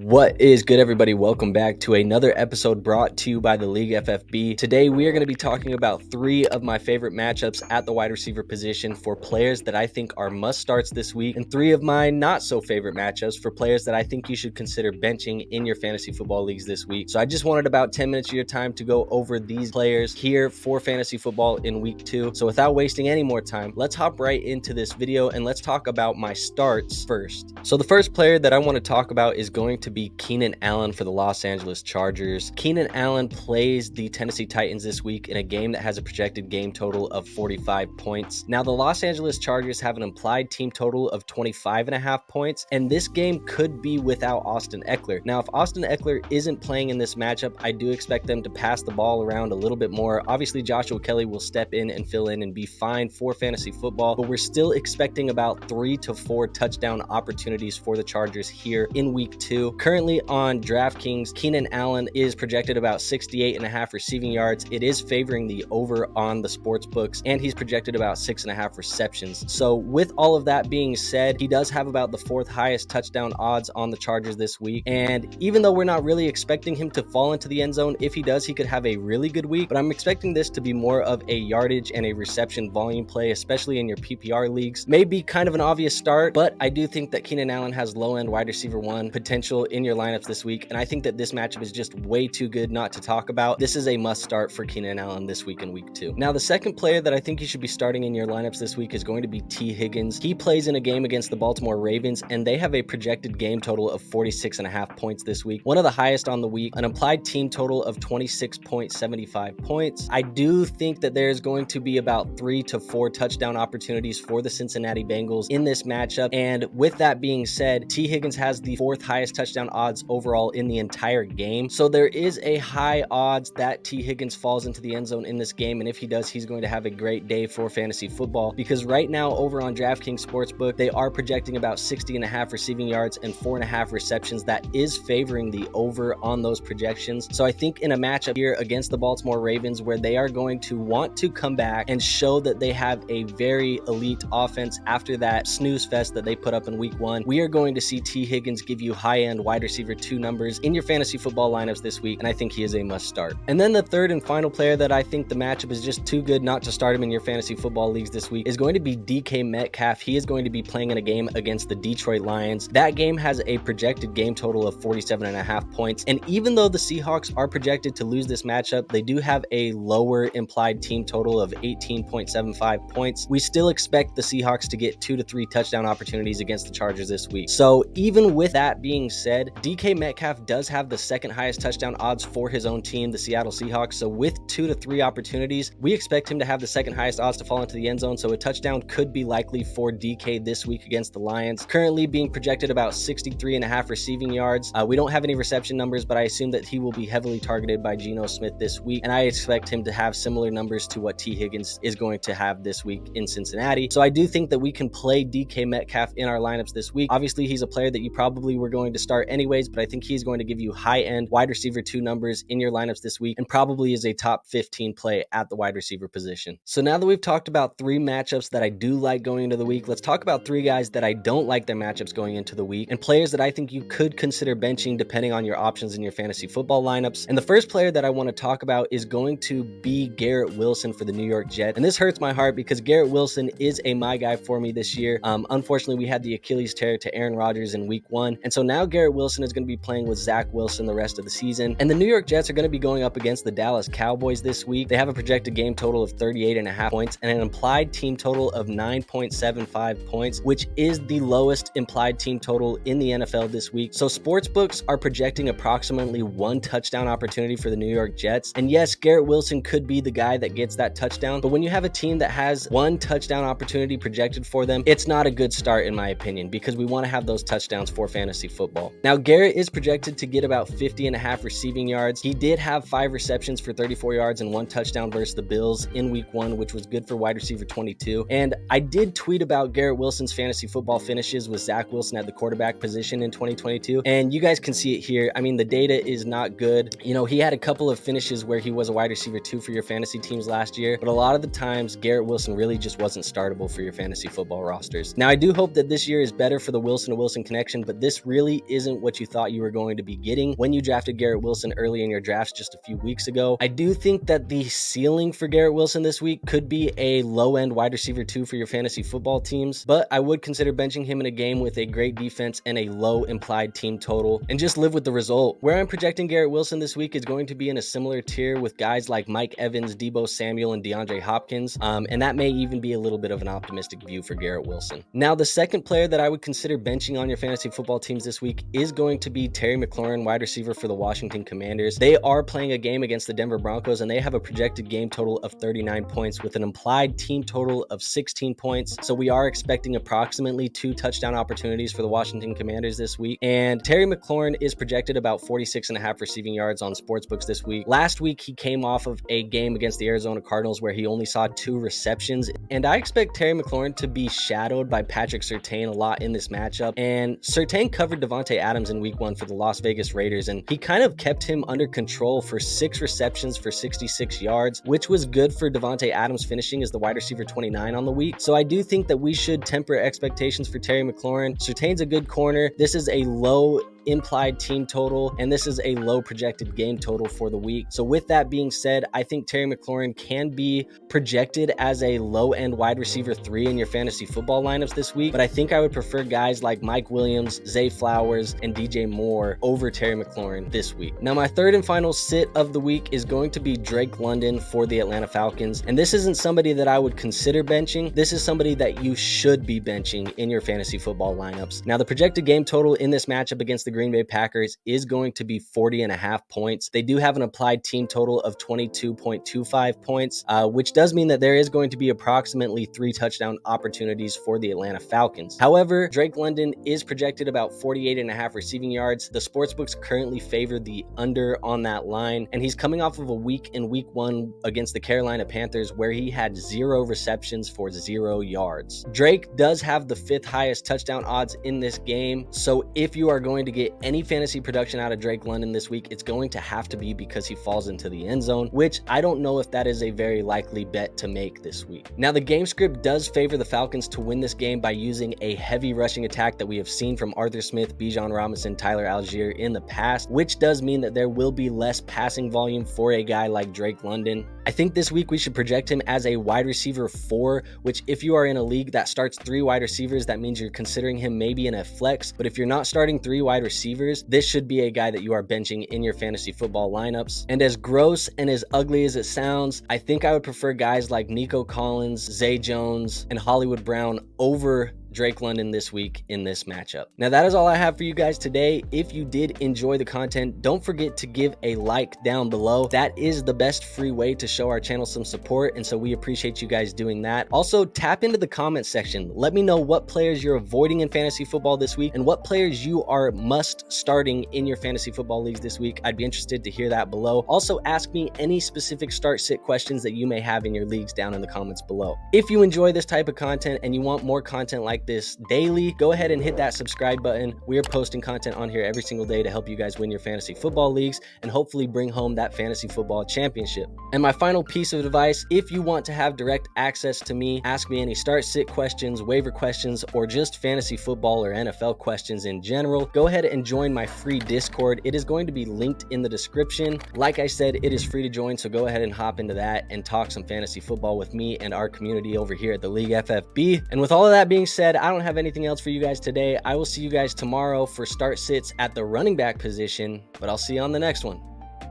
What is good, everybody? Welcome back to another episode brought to you by the League FFB. Today, we are going to be talking about three of my favorite matchups at the wide receiver position for players that I think are must-starts this week, and three of my not-so-favorite matchups for players that I think you should consider benching in your fantasy football leagues this week. So I just wanted about 10 minutes of your time to go over these players here for fantasy football in week 2. So without wasting any more time, let's hop right into this video and let's talk about my starts first. So the first player that I want to talk about is going to be Keenan Allen for the Los Angeles Chargers. Keenan Allen plays the Tennessee Titans this week in a game that has a projected game total of 45 points. Now, the Los Angeles Chargers have an implied team total of 25.5 points, and this game could be without Austin Eckler. Now, if Austin Eckler isn't playing in this matchup, I do expect them to pass the ball around a little bit more. Obviously, Joshua Kelly will step in and fill in and be fine for fantasy football, but we're still expecting about 3 to 4 touchdown opportunities for the Chargers here in week 2. Currently on DraftKings, Keenan Allen is projected about 68.5 receiving yards. It is favoring the over on the sports books, and he's projected about 6.5 receptions. So with all of that being said, he does have about the 4th highest touchdown odds on the Chargers this week. And even though we're not really expecting him to fall into the end zone, if he does, he could have a really good week. But I'm expecting this to be more of a yardage and a reception volume play, especially in your PPR leagues. May be kind of an obvious start, but I do think that Keenan Allen has low-end wide receiver 1 potential in your lineups this week, and I think that this matchup is just way too good not to talk about. This is a must start for Keenan Allen this week in week 2. Now, the second player that I think you should be starting in your lineups this week is going to be Higgins. He plays in a game against the Baltimore Ravens, and they have a projected game total of 46.5 points this week, one of the highest on the week, an implied team total of 26.75 points. I do think that there's going to be about 3 to 4 touchdown opportunities for the Cincinnati Bengals in this matchup, and with that being said, Higgins has the 4th highest touchdown odds overall in the entire game. So there is a high odds that Higgins falls into the end zone in this game, and if he does, he's going to have a great day for fantasy football, because right now over on DraftKings Sportsbook, they are projecting about 60.5 receiving yards and 4.5 receptions. That is favoring the over on those projections. So I think in a matchup here against the Baltimore Ravens, where they are going to want to come back and show that they have a very elite offense after that snooze fest that they put up in week 1, we are going to see Higgins give you high-end wide receiver 2 numbers in your fantasy football lineups this week, and I think he is a must start. And then the third and final player that I think the matchup is just too good not to start him in your fantasy football leagues this week is going to be DK Metcalf. He is going to be playing in a game against the Detroit Lions. That game has a projected game total of 47.5 points, and even though the Seahawks are projected to lose this matchup, they do have a lower implied team total of 18.75 points. We still expect the Seahawks to get 2 to 3 touchdown opportunities against the Chargers this week. So even with that being said, DK Metcalf does have the 2nd highest touchdown odds for his own team, the Seattle Seahawks. So with 2 to 3 opportunities, we expect him to have the 2nd highest odds to fall into the end zone. So a touchdown could be likely for DK this week against the Lions. Currently being projected about 63.5 receiving yards. We don't have any reception numbers, but I assume that he will be heavily targeted by Geno Smith this week, and I expect him to have similar numbers to what Higgins is going to have this week in Cincinnati. So I do think that we can play DK Metcalf in our lineups this week. Obviously, he's a player that you probably were going to start anyways, but I think he's going to give you high-end wide receiver 2 numbers in your lineups this week, and probably is a top 15 play at the wide receiver position. So now that we've talked about 3 matchups that I do like going into the week, let's talk about 3 guys that I don't like their matchups going into the week, and players that I think you could consider benching depending on your options in your fantasy football lineups. And the first player that I want to talk about is going to be Garrett Wilson for the New York Jets. And this hurts my heart because Garrett Wilson is a my guy for me this year. Unfortunately, we had the Achilles tear to Aaron Rodgers in week 1, and so now Garrett Wilson is going to be playing with Zach Wilson the rest of the season. And the New York Jets are going to be going up against the Dallas Cowboys this week. They have a projected game total of 38.5 points and an implied team total of 9.75 points, which is the lowest implied team total in the NFL this week. So sportsbooks are projecting approximately 1 touchdown opportunity for the New York Jets. And yes, Garrett Wilson could be the guy that gets that touchdown, but when you have a team that has 1 touchdown opportunity projected for them, it's not a good start in my opinion, because we want to have those touchdowns for fantasy football. Now, Garrett is projected to get about 50.5 receiving yards. He did have 5 receptions for 34 yards and 1 touchdown versus the Bills in week 1, which was good for wide receiver 22. And I did tweet about Garrett Wilson's fantasy football finishes with Zach Wilson at the quarterback position in 2022, and you guys can see it here. I mean, the data is not good. You know, he had a couple of finishes where he was a wide receiver 2 for your fantasy teams last year, but a lot of the times Garrett Wilson really just wasn't startable for your fantasy football rosters. Now, I do hope that this year is better for the Wilson to Wilson connection, but this really isn't wasn't what you thought you were going to be getting when you drafted Garrett Wilson early in your drafts just a few weeks ago. I do think that the ceiling for Garrett Wilson this week could be a low-end wide receiver 2 for your fantasy football teams, but I would consider benching him in a game with a great defense and a low implied team total and just live with the result. Where I'm projecting Garrett Wilson this week is going to be in a similar tier with guys like Mike Evans, Deebo Samuel, and DeAndre Hopkins, and that may even be a little bit of an optimistic view for Garrett Wilson. Now, the second player that I would consider benching on your fantasy football teams this week is going to be Terry McLaurin, wide receiver for the Washington Commanders. They are playing a game against the Denver Broncos, and they have a projected game total of 39 points with an implied team total of 16 points. So we are expecting approximately 2 touchdown opportunities for the Washington Commanders this week. And Terry McLaurin is projected about 46.5 receiving yards on sportsbooks this week. Last week, he came off of a game against the Arizona Cardinals where he only saw 2 receptions. And I expect Terry McLaurin to be shadowed by Patrick Surtain a lot in this matchup. And Surtain covered Devontae Adams in week 1 for the Las Vegas Raiders, and he kind of kept him under control for 6 receptions for 66 yards, which was good for Devontae Adams finishing as the wide receiver 29 on the week. So I do think that we should temper expectations for Terry McLaurin. Surtain's a good corner. This is a low implied team total, and this is a low projected game total for the week. So with that being said, I think Terry McLaurin can be projected as a low-end wide receiver 3 in your fantasy football lineups this week, but I think I would prefer guys like Mike Williams, Zay Flowers, and DJ Moore over Terry McLaurin this week. Now, my third and final sit of the week is going to be Drake London for the Atlanta Falcons, and this isn't somebody that I would consider benching. This is somebody that you should be benching in your fantasy football lineups. Now, the projected game total in this matchup against the Green Bay Packers is going to be 40.5 points. They do have an applied team total of 22.25 points, which does mean that there is going to be approximately 3 touchdown opportunities for the Atlanta Falcons. However, Drake London is projected about 48.5 receiving yards. The sportsbooks currently favor the under on that line, and he's coming off of a week in week 1 against the Carolina Panthers where he had 0 receptions for 0 yards. Drake does have the 5th highest touchdown odds in this game, so if you are going to get any fantasy production out of Drake London this week, it's going to have to be because he falls into the end zone, which I don't know if that is a very likely bet to make this week. Now, the game script does favor the Falcons to win this game by using a heavy rushing attack that we have seen from Arthur Smith, Bijan Robinson, Tyler Algier in the past, which does mean that there will be less passing volume for a guy like Drake London. I think this week we should project him as a wide receiver 4, which if you are in a league that starts 3 wide receivers, that means you're considering him maybe in a flex. But if you're not starting 3 wide receivers, this should be a guy that you are benching in your fantasy football lineups. And as gross and as ugly as it sounds, I think I would prefer guys like Nico Collins, Zay Jones, and Hollywood Brown over Drake London this week in this matchup. Now, that is all I have for you guys today. If you did enjoy the content, don't forget to give a like down below. That is the best free way to show our channel some support, and so we appreciate you guys doing that. Also, tap into the comment section. Let me know what players you're avoiding in fantasy football this week and what players you are must starting in your fantasy football leagues this week. I'd be interested to hear that below. Also, ask me any specific start-sit questions that you may have in your leagues down in the comments below. If you enjoy this type of content and you want more content like this daily, go ahead and hit that subscribe button. We are posting content on here every single day to help you guys win your fantasy football leagues and hopefully bring home that fantasy football championship. And my final piece of advice, if you want to have direct access to me, ask me any start sit questions, waiver questions, or just fantasy football or NFL questions in general, go ahead and join my free Discord. It is going to be linked in the description. Like I said, it is free to join, so go ahead and hop into that and talk some fantasy football with me and our community over here at the League FFB. And with all of that being said, I don't have anything else for you guys today. I will see you guys tomorrow for start sits at the running back position, but I'll see you on the next one.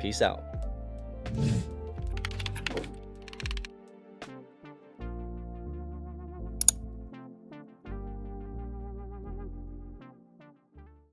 Peace out.